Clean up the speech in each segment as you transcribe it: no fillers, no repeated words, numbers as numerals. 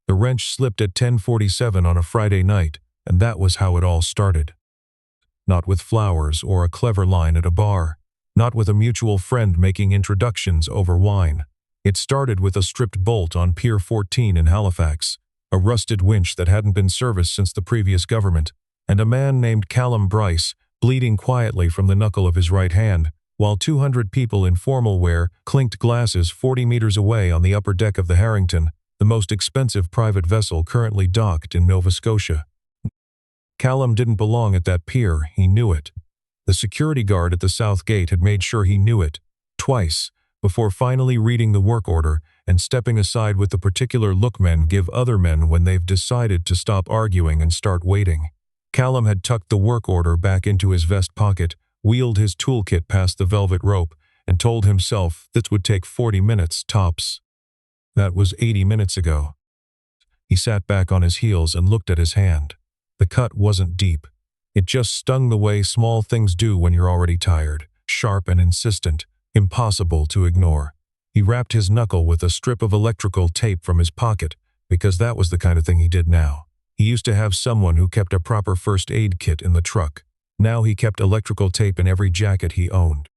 The wrench slipped at 10:47 on a Friday night, and that was how it all started. Not with flowers or a clever line at a bar. Not with a mutual friend making introductions over wine. It started with a stripped bolt on Pier 14 in Halifax, a rusted winch that hadn't been serviced since the previous government, and a man named Callum Bryce bleeding quietly from the knuckle of his right hand, while 200 people in formal wear clinked glasses 40 meters away on the upper deck of the Harrington, the most expensive private vessel currently docked in Nova Scotia. Callum didn't belong at that pier, he knew it. The security guard at the south gate had made sure he knew it, twice, before finally reading the work order and stepping aside with the particular look men give other men when they've decided to stop arguing and start waiting. Callum had tucked the work order back into his vest pocket, wheeled his toolkit past the velvet rope, and told himself this would take 40 minutes tops. That was 80 minutes ago. He sat back on his heels and looked at his hand. The cut wasn't deep. It just stung the way small things do when you're already tired, sharp and insistent, impossible to ignore. He wrapped his knuckle with a strip of electrical tape from his pocket, because that was the kind of thing he did now. He used to have someone who kept a proper first aid kit in the truck. Now he kept electrical tape in every jacket he owned.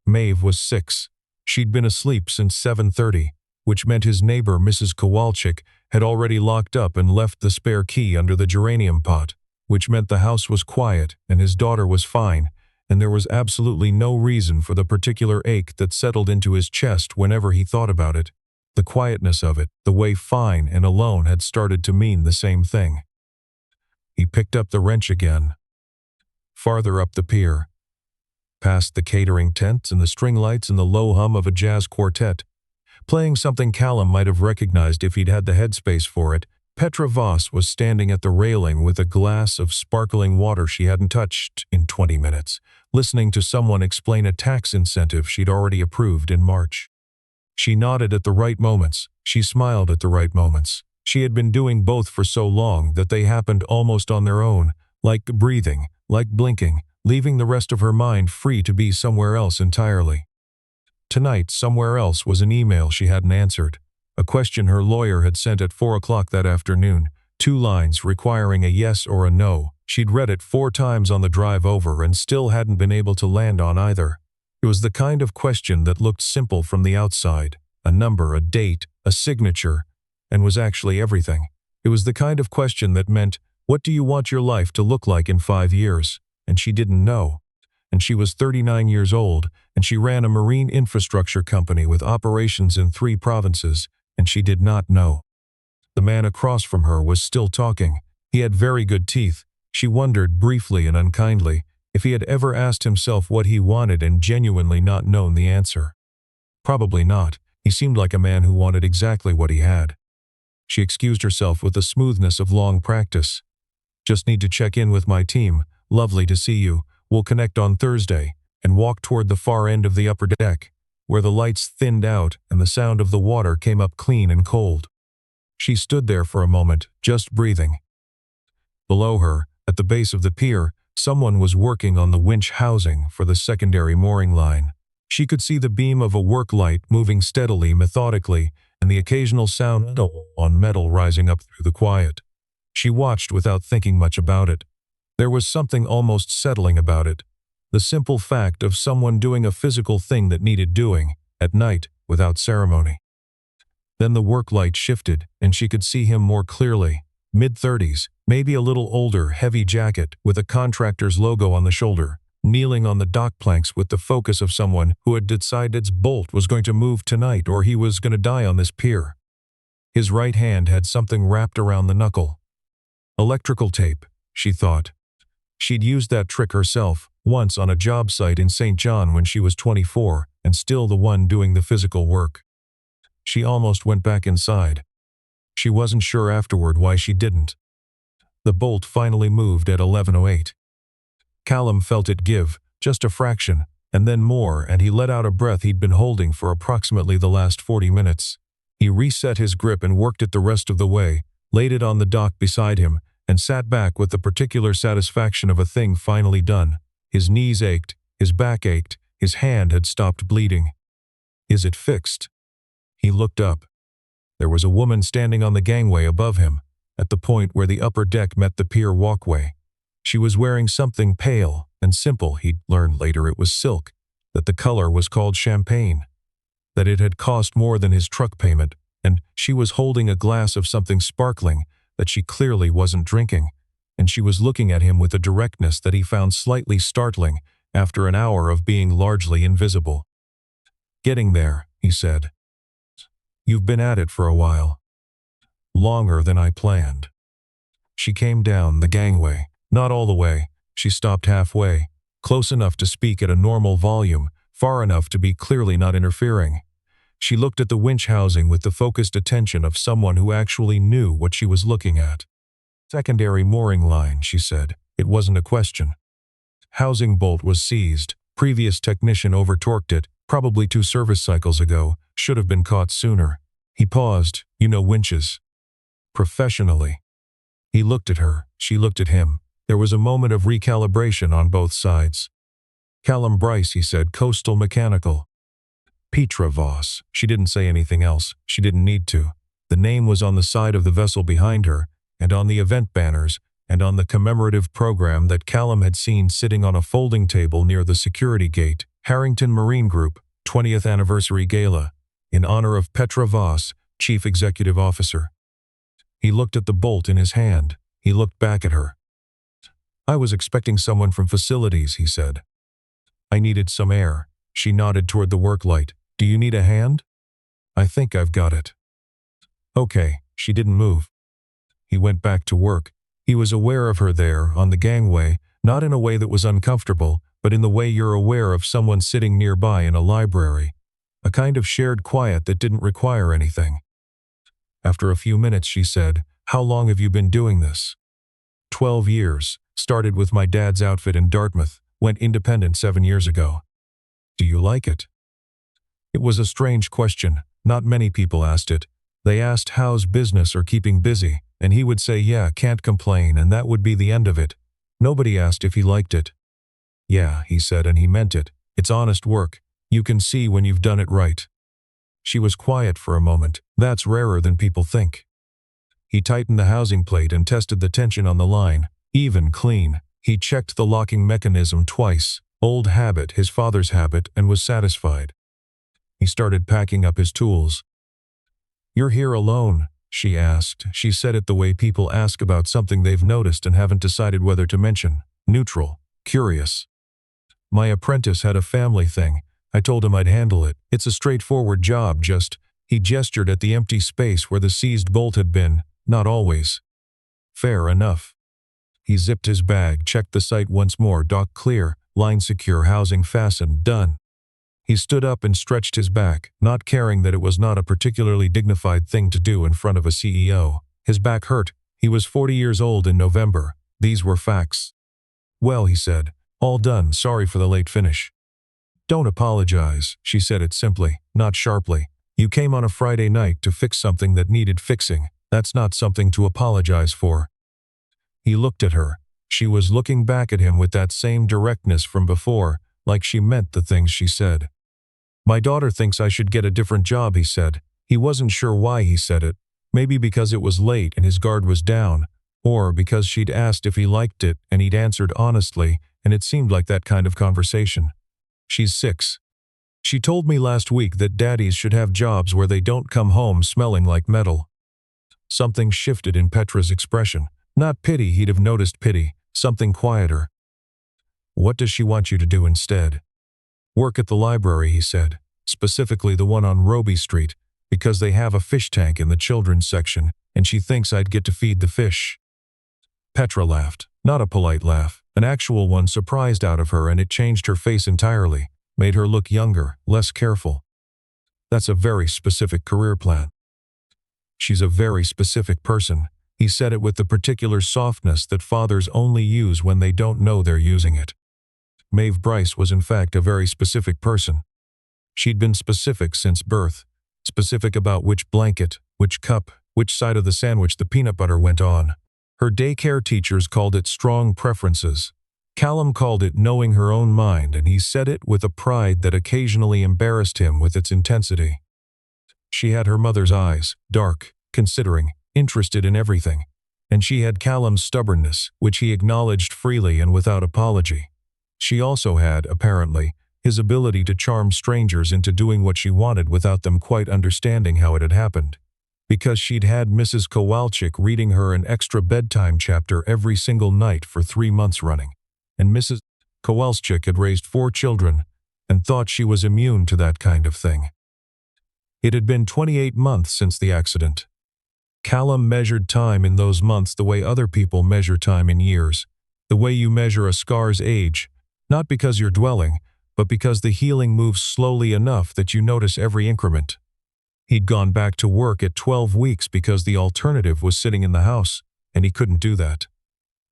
Maeve was 6. She'd been asleep since 7:30, which meant his neighbor, Mrs. Kowalczyk, had already locked up and left the spare key under the geranium pot, which meant the house was quiet and his daughter was fine, and there was absolutely no reason for the particular ache that settled into his chest whenever he thought about it. The quietness of it, the way fine and alone had started to mean the same thing. He picked up the wrench again. Farther up the pier, past the catering tents and the string lights and the low hum of a jazz quartet, playing something Callum might have recognized if he'd had the headspace for it, Petra Voss was standing at the railing with a glass of sparkling water she hadn't touched in 20 minutes, listening to someone explain a tax incentive she'd already approved in March. She nodded at the right moments. She smiled at the right moments. She had been doing both for so long that they happened almost on their own, like breathing, like blinking, leaving the rest of her mind free to be somewhere else entirely. Tonight, somewhere else was an email she hadn't answered. A question her lawyer had sent at 4 o'clock that afternoon, 2 lines requiring a yes or a no. She'd read it 4 times on the drive over and still hadn't been able to land on either. It was the kind of question that looked simple from the outside, a number, a date, a signature, and was actually everything. It was the kind of question that meant, what do you want your life to look like in 5 years? And she didn't know. And she was 39 years old, and she ran a marine infrastructure company with operations in 3 provinces, and she did not know. The man across from her was still talking. He had very good teeth. She wondered, briefly and unkindly, if he had ever asked himself what he wanted and genuinely not known the answer. Probably not. He seemed like a man who wanted exactly what he had. She excused herself with the smoothness of long practice. Just need to check in with my team. Lovely to see you. We'll connect on Thursday, and walked toward the far end of the upper deck, where the lights thinned out and the sound of the water came up clean and cold. She stood there for a moment, just breathing. Below her, at the base of the pier, someone was working on the winch housing for the secondary mooring line. She could see the beam of a work light moving steadily, methodically, and the occasional sound on metal rising up through the quiet. She watched without thinking much about it. There was something almost settling about it. The simple fact of someone doing a physical thing that needed doing, at night, without ceremony. Then the work light shifted, and she could see him more clearly. Mid-30s, maybe a little older, heavy jacket, with a contractor's logo on the shoulder, kneeling on the dock planks with the focus of someone who had decided its bolt was going to move tonight or he was going to die on this pier. His right hand had something wrapped around the knuckle. Electrical tape, she thought. She'd used that trick herself, once on a job site in St. John when she was 24, and still the one doing the physical work. She almost went back inside. She wasn't sure afterward why she didn't. The bolt finally moved at 11:08. Callum felt it give, just a fraction, and then more, and he let out a breath he'd been holding for approximately the last 40 minutes. He reset his grip and worked it the rest of the way, laid it on the dock beside him, and sat back with the particular satisfaction of a thing finally done. His knees ached, his back ached, his hand had stopped bleeding. Is it fixed? He looked up. There was a woman standing on the gangway above him, at the point where the upper deck met the pier walkway. She was wearing something pale and simple. He'd learned later it was silk, that the color was called champagne, that it had cost more than his truck payment, and she was holding a glass of something sparkling that she clearly wasn't drinking, and she was looking at him with a directness that he found slightly startling after an hour of being largely invisible. "Getting there," he said. "You've been at it for a while. Longer than I planned." She came down the gangway. Not all the way. She stopped halfway, close enough to speak at a normal volume, far enough to be clearly not interfering. She looked at the winch housing with the focused attention of someone who actually knew what she was looking at. "Secondary mooring line," she said. It wasn't a question. Housing bolt was seized. Previous technician over-torqued it, probably 2 service cycles ago. Should have been caught sooner. He paused. "You know winches?" "Professionally." He looked at her. She looked at him. There was a moment of recalibration on both sides. "Callum Bryce," he said, "Coastal Mechanical." Petra Voss. She didn't say anything else. She didn't need to. The name was on the side of the vessel behind her, and on the event banners, and on the commemorative program that Callum had seen sitting on a folding table near the security gate. Harrington Marine Group, 20th Anniversary Gala, in honor of Petra Voss, Chief Executive Officer. He looked at the bolt in his hand. He looked back at her. "I was expecting someone from facilities," he said. "I needed some air." She nodded toward the work light. "Do you need a hand?" "I think I've got it." "Okay." She didn't move. He went back to work. He was aware of her there, on the gangway, not in a way that was uncomfortable, but in the way you're aware of someone sitting nearby in a library. A kind of shared quiet that didn't require anything. After a few minutes, she said, "How long have you been doing this?" 12 years. Started with my dad's outfit in Dartmouth. Went independent 7 years ago." "Do you like it?" It was a strange question. Not many people asked it. They asked how's business or keeping busy, and he would say yeah, can't complain, and that would be the end of it. Nobody asked if he liked it. "Yeah," he said, and he meant it. "It's honest work. You can see when you've done it right." She was quiet for a moment. "That's rarer than people think." He tightened the housing plate and tested the tension on the line. Even, clean. He checked the locking mechanism twice. Old habit, his father's habit, and was satisfied. He started packing up his tools. "You're here alone?" she asked. She said it the way people ask about something they've noticed and haven't decided whether to mention. Neutral. Curious. "My apprentice had a family thing. I told him I'd handle it. It's a straightforward job, just..." He gestured at the empty space where the seized bolt had been. "Not always." "Fair enough." He zipped his bag, checked the site once more. Dock clear, line secure, housing fastened, done. He stood up and stretched his back, not caring that it was not a particularly dignified thing to do in front of a CEO. His back hurt. He was 40 years old in November. These were facts. "Well," he said, "all done. Sorry for the late finish." "Don't apologize." She said it simply, not sharply. "You came on a Friday night to fix something that needed fixing. That's not something to apologize for." He looked at her. She was looking back at him with that same directness from before, like she meant the things she said. "My daughter thinks I should get a different job," he said. He wasn't sure why he said it. Maybe because it was late and his guard was down, or because she'd asked if he liked it and he'd answered honestly, and it seemed like that kind of conversation. "She's 6. She told me last week that daddies should have jobs where they don't come home smelling like metal." Something shifted in Petra's expression. Not pity, he'd have noticed pity. Something quieter. "What does she want you to do instead?" "Work at the library," he said. "Specifically the one on Roby Street, because they have a fish tank in the children's section, and she thinks I'd get to feed the fish." Petra laughed. Not a polite laugh. An actual one surprised out of her, and it changed her face entirely. Made her look younger, less careful. "That's a very specific career plan." "She's a very specific person." He said it with the particular softness that fathers only use when they don't know they're using it. Maeve Bryce was in fact a very specific person. She'd been specific since birth. Specific about which blanket, which cup, which side of the sandwich the peanut butter went on. Her daycare teachers called it strong preferences. Callum called it knowing her own mind, and he said it with a pride that occasionally embarrassed him with its intensity. She had her mother's eyes, dark, considering, interested in everything. And she had Callum's stubbornness, which he acknowledged freely and without apology. She also had, apparently, his ability to charm strangers into doing what she wanted without them quite understanding how it had happened. Because she'd had Mrs. Kowalczyk reading her an extra bedtime chapter every single night for 3 months running. And Mrs. Kowalczyk had raised 4 children and thought she was immune to that kind of thing. It had been 28 months since the accident. Callum measured time in those months the way other people measure time in years, the way you measure a scar's age, not because you're dwelling, but because the healing moves slowly enough that you notice every increment. He'd gone back to work at 12 weeks because the alternative was sitting in the house, and he couldn't do that.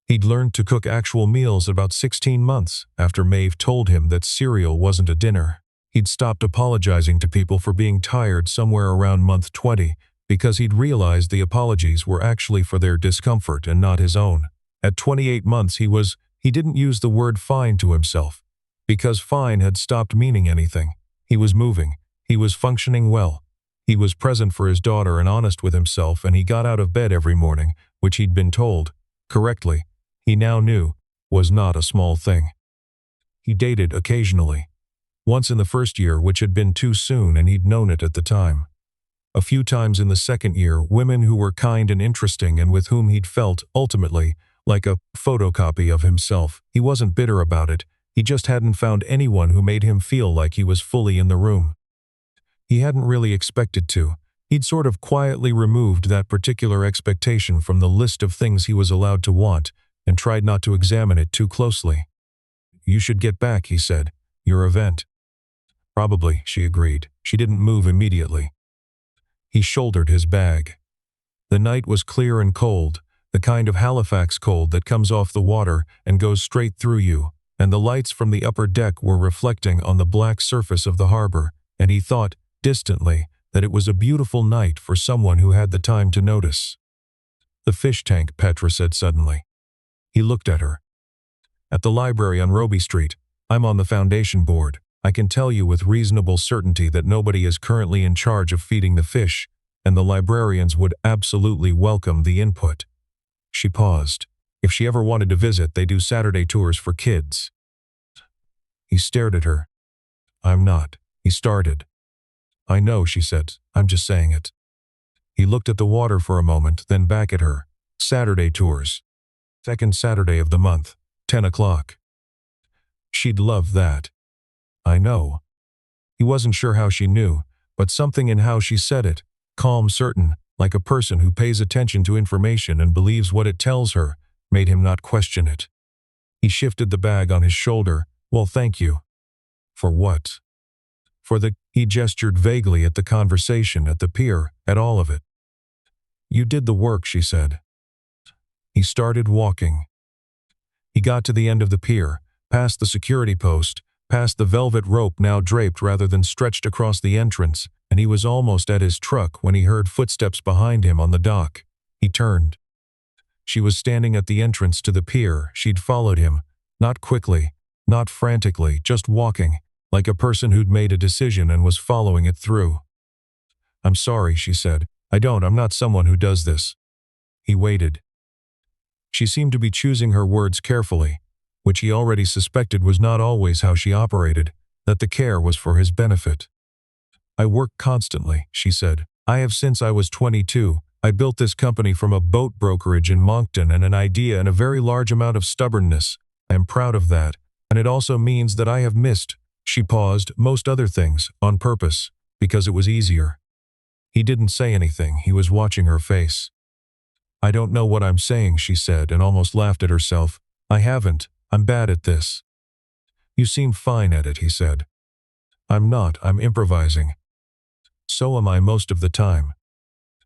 He'd learned to cook actual meals about 16 months after Maeve told him that cereal wasn't a dinner. He'd stopped apologizing to people for being tired somewhere around month 20 because he'd realized the apologies were actually for their discomfort and not his own. At 28 months he didn't use the word fine to himself, because fine had stopped meaning anything. He was moving. He was functioning well. He was present for his daughter and honest with himself, and he got out of bed every morning, which he'd been told, correctly, he now knew, was not a small thing. He dated occasionally. Once in the first year, which had been too soon, and he'd known it at the time. A few times in the second year, women who were kind and interesting and with whom he'd felt, ultimately, like a photocopy of himself. He wasn't bitter about it. He just hadn't found anyone who made him feel like he was fully in the room. He hadn't really expected to. He'd sort of quietly removed that particular expectation from the list of things he was allowed to want and tried not to examine it too closely. "You should get back," he said. "Your event." "Probably," she agreed. She didn't move immediately. He shouldered his bag. The night was clear and cold, the kind of Halifax cold that comes off the water and goes straight through you, and the lights from the upper deck were reflecting on the black surface of the harbor, and he thought, distantly, that it was a beautiful night for someone who had the time to notice. "The fish tank," Petra said suddenly. He looked at her. "At the library on Roby Street. I'm on the foundation board. I can tell you with reasonable certainty that nobody is currently in charge of feeding the fish, and the librarians would absolutely welcome the input." She paused. "If she ever wanted to visit, they do Saturday tours for kids." He stared at her. "I'm not," he started. "I know," she said. "I'm just saying it." He looked at the water for a moment, then back at her. "Saturday tours. Second Saturday of the month, 10 o'clock. She'd love that." "I know." He wasn't sure how she knew, but something in how she said it, calm, certain, like a person who pays attention to information and believes what it tells her, made him not question it. He shifted the bag on his shoulder. "Well, thank you." "For what?" He gestured vaguely at the conversation, at the pier, at all of it. "You did the work," she said. He started walking. He got to the end of the pier, past the security post, past the velvet rope now draped rather than stretched across the entrance, and he was almost at his truck when he heard footsteps behind him on the dock. He turned. She was standing at the entrance to the pier. She'd followed him, not quickly, not frantically, just walking, like a person who'd made a decision and was following it through. "I'm sorry," she said. I'm not someone who does this." He waited. She seemed to be choosing her words carefully, which he already suspected was not always how she operated, that the care was for his benefit. "I work constantly," she said. "I have since I was 22. I built this company from a boat brokerage in Moncton and an idea and a very large amount of stubbornness. I am proud of that, and it also means that I have missed," she paused, "most other things, on purpose, because it was easier." He didn't say anything. He was watching her face. "I don't know what I'm saying," she said, and almost laughed at herself. "I haven't. I'm bad at this." "You seem fine at it," he said. "I'm not. I'm improvising." "So am I most of the time."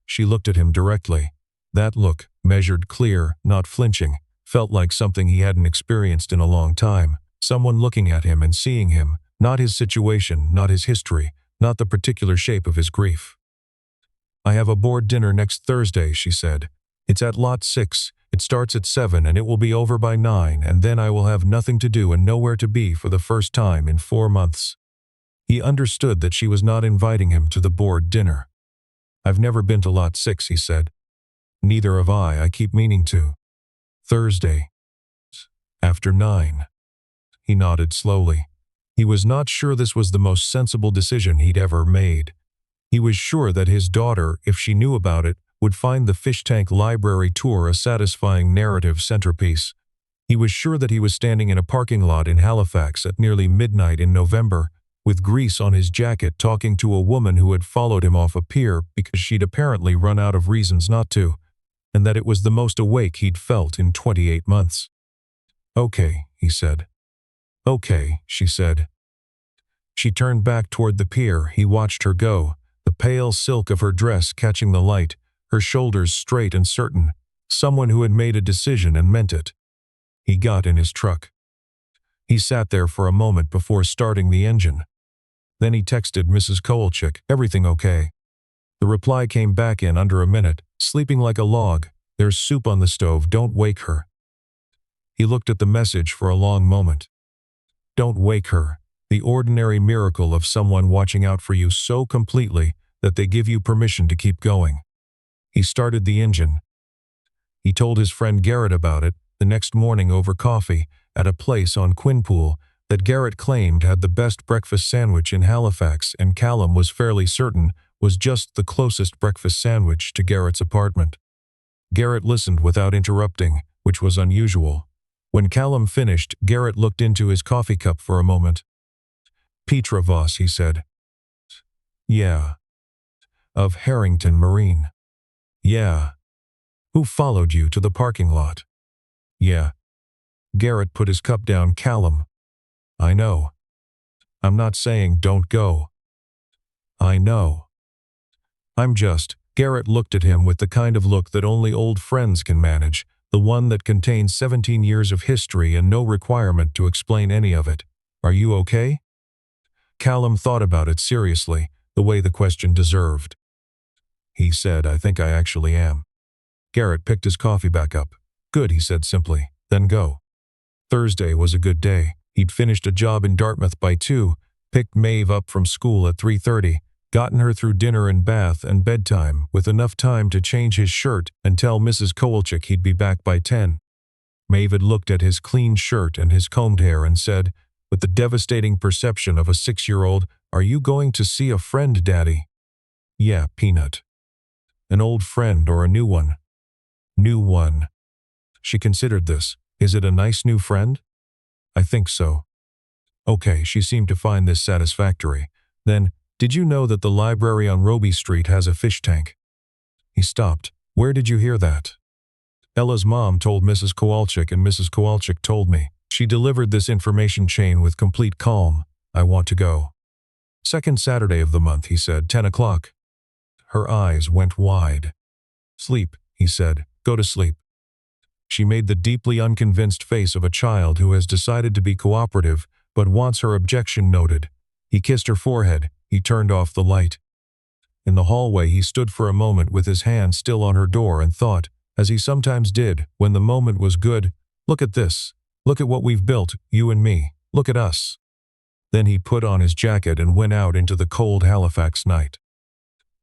She looked at him directly. That look, measured, clear, not flinching, felt like something he hadn't experienced in a long time. Someone looking at him and seeing him, not his situation, not his history, not the particular shape of his grief. "I have a board dinner next Thursday," she said. "It's at Lot 6. It starts at 7 and it will be over by 9, and then I will have nothing to do and nowhere to be for the first time in 4 months. He understood that she was not inviting him to the board dinner. I've never been to Lot 6, he said. Neither have I keep meaning to. Thursday. After 9. He nodded slowly. He was not sure this was the most sensible decision he'd ever made. He was sure that his daughter, if she knew about it, would find the fish tank library tour a satisfying narrative centerpiece. He was sure that he was standing in a parking lot in Halifax at nearly midnight in November, with grease on his jacket, talking to a woman who had followed him off a pier because she'd apparently run out of reasons not to, and that it was the most awake he'd felt in 28 months. Okay, he said. Okay, she said. She turned back toward the pier. He watched her go, the pale silk of her dress catching the light, her shoulders straight and certain, someone who had made a decision and meant it. He got in his truck. He sat there for a moment before starting the engine. Then he texted Mrs. Kowalczyk, "Everything okay?" The reply came back in under a minute, "Sleeping like a log. There's soup on the stove, don't wake her." He looked at the message for a long moment. Don't wake her. The ordinary miracle of someone watching out for you so completely that they give you permission to keep going. He started the engine. He told his friend Garrett about it the next morning over coffee at a place on Quinpool that Garrett claimed had the best breakfast sandwich in Halifax, and Callum was fairly certain was just the closest breakfast sandwich to Garrett's apartment. Garrett listened without interrupting, which was unusual. When Callum finished, Garrett looked into his coffee cup for a moment. "Petra Voss," he said. "Yeah." "Of Harrington Marine." "Yeah." "Who followed you to the parking lot?" "Yeah." Garrett put his cup down. "Callum." "I know. I'm not saying don't go." "I know. I'm just—" Garrett looked at him with the kind of look that only old friends can manage, the one that contains 17 years of history and no requirement to explain any of it. "Are you okay?" Callum thought about it seriously, the way the question deserved. He said, "I think I actually am." Garrett picked his coffee back up. "Good," he said simply. "Then go." Thursday was a good day. He'd finished a job in Dartmouth by 2, picked Maeve up from school at 3:30, gotten her through dinner and bath and bedtime with enough time to change his shirt and tell Mrs. Kowalczyk he'd be back by 10. Maeve had looked at his clean shirt and his combed hair and said, with the devastating perception of a 6-year-old, "Are you going to see a friend, Daddy?" "Yeah, Peanut." "An old friend or a new one?" "New one." She considered this. "Is it a nice new friend?" "I think so." Okay, she seemed to find this satisfactory. Then, "Did you know that the library on Roby Street has a fish tank?" He stopped. "Where did you hear that?" "Ella's mom told Mrs. Kowalczyk and Mrs. Kowalczyk told me." She delivered this information chain with complete calm. "I want to go." "Second Saturday of the month," he said, 10 o'clock. Her eyes went wide. "Sleep," he said. "Go to sleep." She made the deeply unconvinced face of a child who has decided to be cooperative but wants her objection noted. He kissed her forehead. He turned off the light. In the hallway he stood for a moment with his hand still on her door and thought, as he sometimes did when the moment was good, "Look at this. Look at what we've built, you and me. Look at us." Then he put on his jacket and went out into the cold Halifax night.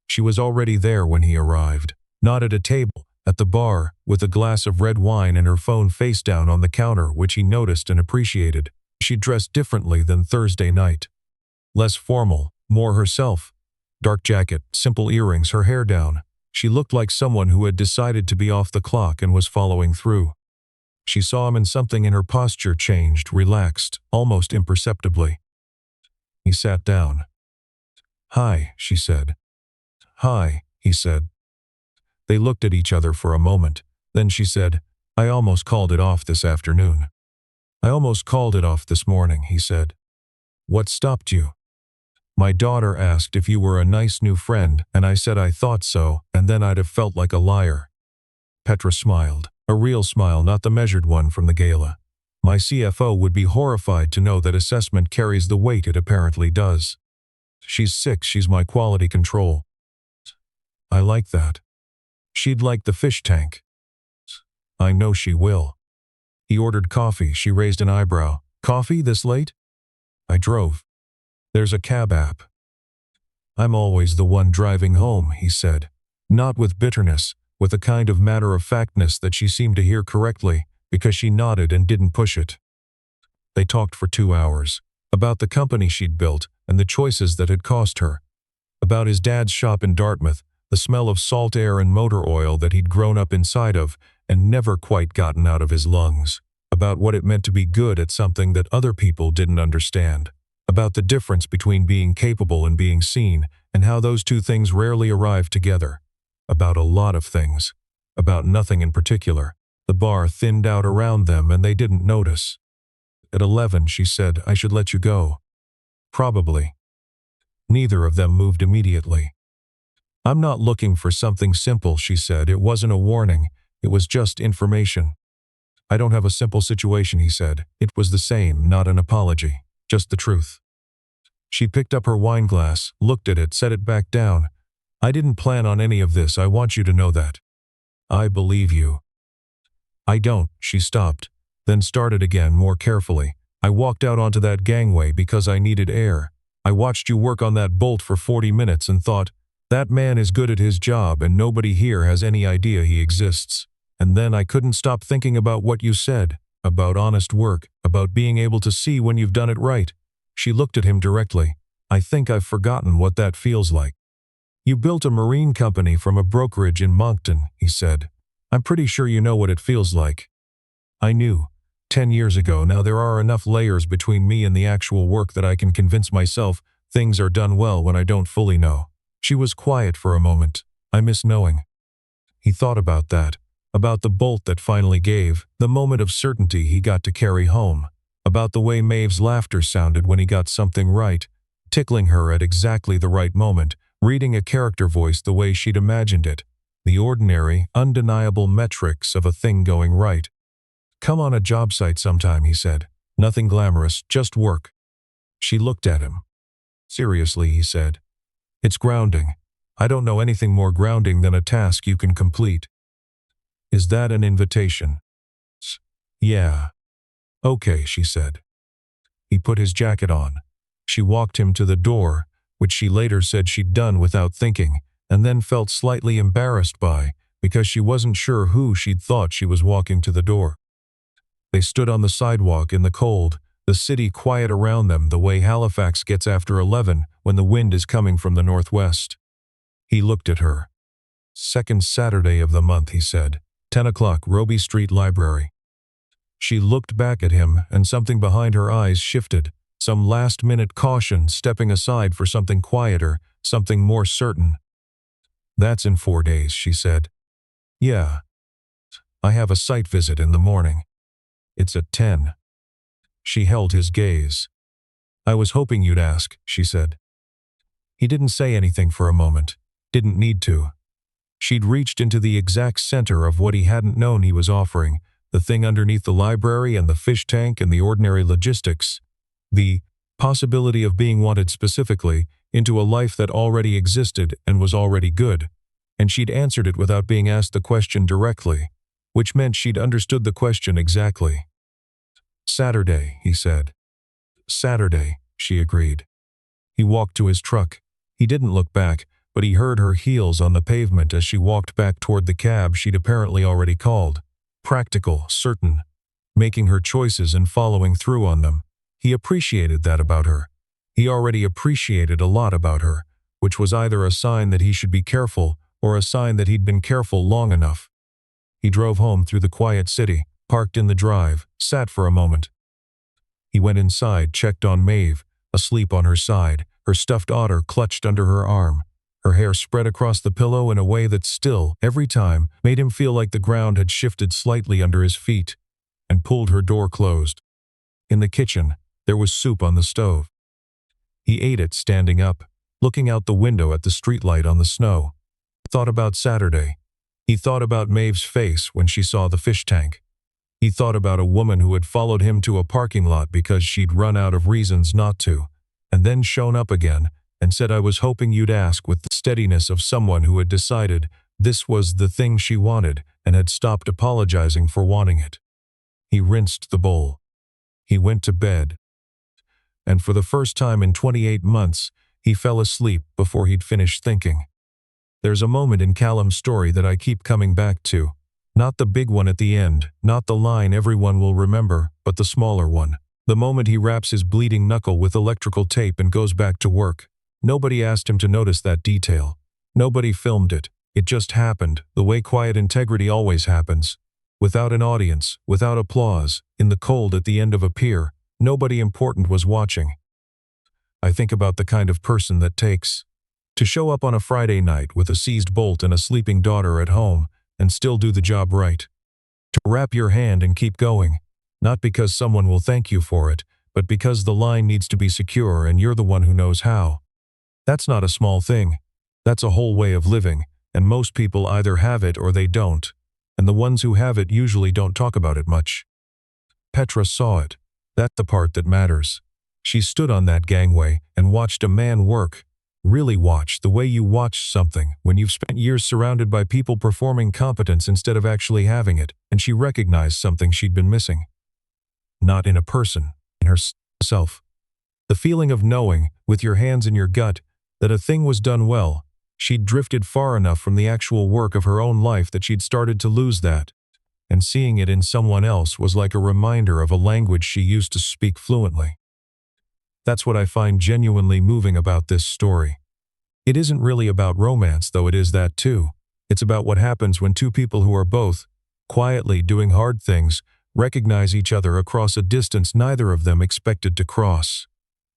She was already there when he arrived, not at a table, at the bar, with a glass of red wine and her phone face down on the counter, which he noticed and appreciated. She dressed differently than Thursday night. Less formal, more herself. Dark jacket, simple earrings, her hair down. She looked like someone who had decided to be off the clock and was following through. She saw him and something in her posture changed, relaxed, almost imperceptibly. He sat down. "Hi," she said. "Hi," he said. They looked at each other for a moment. Then she said, "I almost called it off this afternoon." "I almost called it off this morning," he said. "What stopped you?" "My daughter asked if you were a nice new friend, and I said I thought so, and then I'd have felt like a liar." Petra smiled. A real smile, not the measured one from the gala. "My CFO would be horrified to know that assessment carries the weight it apparently does. She's 6, she's my quality control." "I like that." "She'd like the fish tank." "I know she will." He ordered coffee. She raised an eyebrow. "Coffee this late?" "I drove." "There's a cab app." "I'm always the one driving home," he said. Not with bitterness, with a kind of matter-of-factness that she seemed to hear correctly, because she nodded and didn't push it. They talked for 2 hours. About the company she'd built and the choices that had cost her. About his dad's shop in Dartmouth, the smell of salt air and motor oil that he'd grown up inside of and never quite gotten out of his lungs. About what it meant to be good at something that other people didn't understand. About the difference between being capable and being seen, and how those two things rarely arrive together. About a lot of things. About nothing in particular. The bar thinned out around them and they didn't notice. At 11, she said, "I should let you go." Probably. Neither of them moved immediately. "I'm not looking for something simple," she said. "It wasn't a warning. It was just information." "I don't have a simple situation," he said. It was the same, not an apology. Just the truth. She picked up her wine glass, looked at it, set it back down. "I didn't plan on any of this. I want you to know that." "I believe you." "I don't." She stopped, then started again more carefully. "I walked out onto that gangway because I needed air. I watched you work on that bolt for 40 minutes and thought, that man is good at his job and nobody here has any idea he exists. And then I couldn't stop thinking about what you said, about honest work, about being able to see when you've done it right." She looked at him directly. "I think I've forgotten what that feels like." "You built a marine company from a brokerage in Moncton," he said. "I'm pretty sure you know what it feels like." "I knew. 10 years ago. Now there are enough layers between me and the actual work that I can convince myself things are done well when I don't fully know." She was quiet for a moment. "I miss knowing." He thought about that. About the bolt that finally gave, the moment of certainty he got to carry home. About the way Maeve's laughter sounded when he got something right, tickling her at exactly the right moment, reading a character voice the way she'd imagined it. The ordinary, undeniable metrics of a thing going right. "Come on a job site sometime," he said. "Nothing glamorous, just work." She looked at him. "Seriously," he said. "It's grounding. I don't know anything more grounding than a task you can complete." "Is that an invitation?" "Yeah." "Okay," she said. He put his jacket on. She walked him to the door, which she later said she'd done without thinking, and then felt slightly embarrassed by, because she wasn't sure who she'd thought she was walking to the door. They stood on the sidewalk in the cold, the city quiet around them the way Halifax gets after 11 when the wind is coming from the northwest. He looked at her. "Second Saturday of the month," he said. 10 o'clock, Roby Street Library. She looked back at him, and something behind her eyes shifted, some last-minute caution stepping aside for something quieter, something more certain. "That's in 4 days," she said. "Yeah. I have a site visit in the morning. It's at 10. She held his gaze. "I was hoping you'd ask," she said. He didn't say anything for a moment. Didn't need to. She'd reached into the exact center of what he hadn't known he was offering, the thing underneath the library and the fish tank and the ordinary logistics. The possibility of being wanted specifically into a life that already existed and was already good. And she'd answered it without being asked the question directly, which meant she'd understood the question exactly. "Saturday," he said. "Saturday," she agreed. He walked to his truck. He didn't look back, but he heard her heels on the pavement as she walked back toward the cab she'd apparently already called. Practical, certain, making her choices and following through on them. He appreciated that about her. He already appreciated a lot about her, which was either a sign that he should be careful or a sign that he'd been careful long enough. He drove home through the quiet city, parked in the drive, sat for a moment. He went inside, checked on Maeve, asleep on her side, her stuffed otter clutched under her arm, her hair spread across the pillow in a way that still, every time, made him feel like the ground had shifted slightly under his feet, and pulled her door closed. In the kitchen, there was soup on the stove. He ate it standing up, looking out the window at the streetlight on the snow. Thought about Saturday. He thought about Maeve's face when she saw the fish tank. He thought about a woman who had followed him to a parking lot because she'd run out of reasons not to, and then shown up again and said, "I was hoping you'd ask," with the steadiness of someone who had decided this was the thing she wanted and had stopped apologizing for wanting it. He rinsed the bowl. He went to bed. And for the first time in 28 months, he fell asleep before he'd finished thinking. There's a moment in Callum's story that I keep coming back to. Not the big one at the end, not the line everyone will remember, but the smaller one. The moment he wraps his bleeding knuckle with electrical tape and goes back to work. Nobody asked him to notice that detail. Nobody filmed it. It just happened, the way quiet integrity always happens. Without an audience, without applause, in the cold at the end of a pier, nobody important was watching. I think about the kind of person that takes to show up on a Friday night with a seized bolt and a sleeping daughter at home and still do the job right. To wrap your hand and keep going, not because someone will thank you for it, but because the line needs to be secure and you're the one who knows how. That's not a small thing. That's a whole way of living, and most people either have it or they don't, and the ones who have it usually don't talk about it much. Petra saw it. That's the part that matters. She stood on that gangway and watched a man work. Really watch the way you watch something when you've spent years surrounded by people performing competence instead of actually having it, and she recognized something she'd been missing. Not in a person, in herself. The feeling of knowing, with your hands in your gut, that a thing was done well. She'd drifted far enough from the actual work of her own life that she'd started to lose that. And seeing it in someone else was like a reminder of a language she used to speak fluently. That's what I find genuinely moving about this story. It isn't really about romance, though it is that too. It's about what happens when two people who are both, quietly doing hard things, recognize each other across a distance neither of them expected to cross.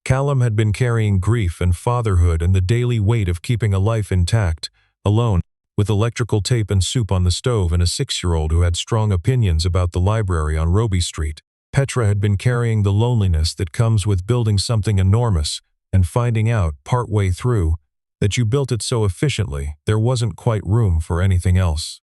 Callum had been carrying grief and fatherhood and the daily weight of keeping a life intact, alone, with electrical tape and soup on the stove and a 6-year-old who had strong opinions about the library on Roby Street. Petra had been carrying the loneliness that comes with building something enormous and finding out, partway through, that you built it so efficiently there wasn't quite room for anything else.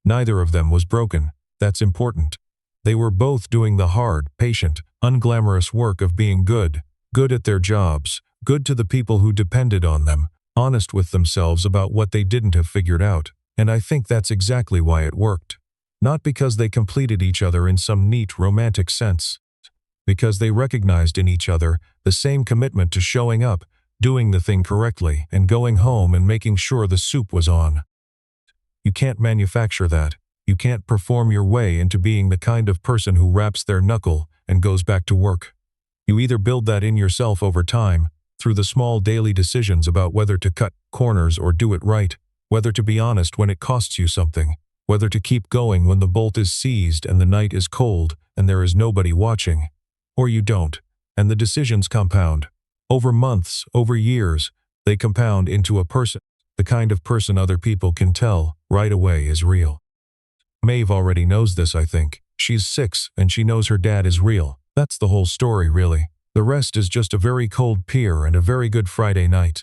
Neither of them was broken. That's important. They were both doing the hard, patient, unglamorous work of being good at their jobs, good to the people who depended on them, honest with themselves about what they didn't have figured out, and I think that's exactly why it worked. Not because they completed each other in some neat, romantic sense. Because they recognized in each other the same commitment to showing up, doing the thing correctly, and going home and making sure the soup was on. You can't manufacture that. You can't perform your way into being the kind of person who wraps their knuckle and goes back to work. You either build that in yourself over time, through the small daily decisions about whether to cut corners or do it right, whether to be honest when it costs you something, whether to keep going when the bolt is seized and the night is cold and there is nobody watching, or you don't, and the decisions compound. Over months, over years, they compound into a person, the kind of person other people can tell right away is real. Maeve already knows this, I think. She's 6 and she knows her dad is real. That's the whole story, really. The rest is just a very cold pier and a very good Friday night.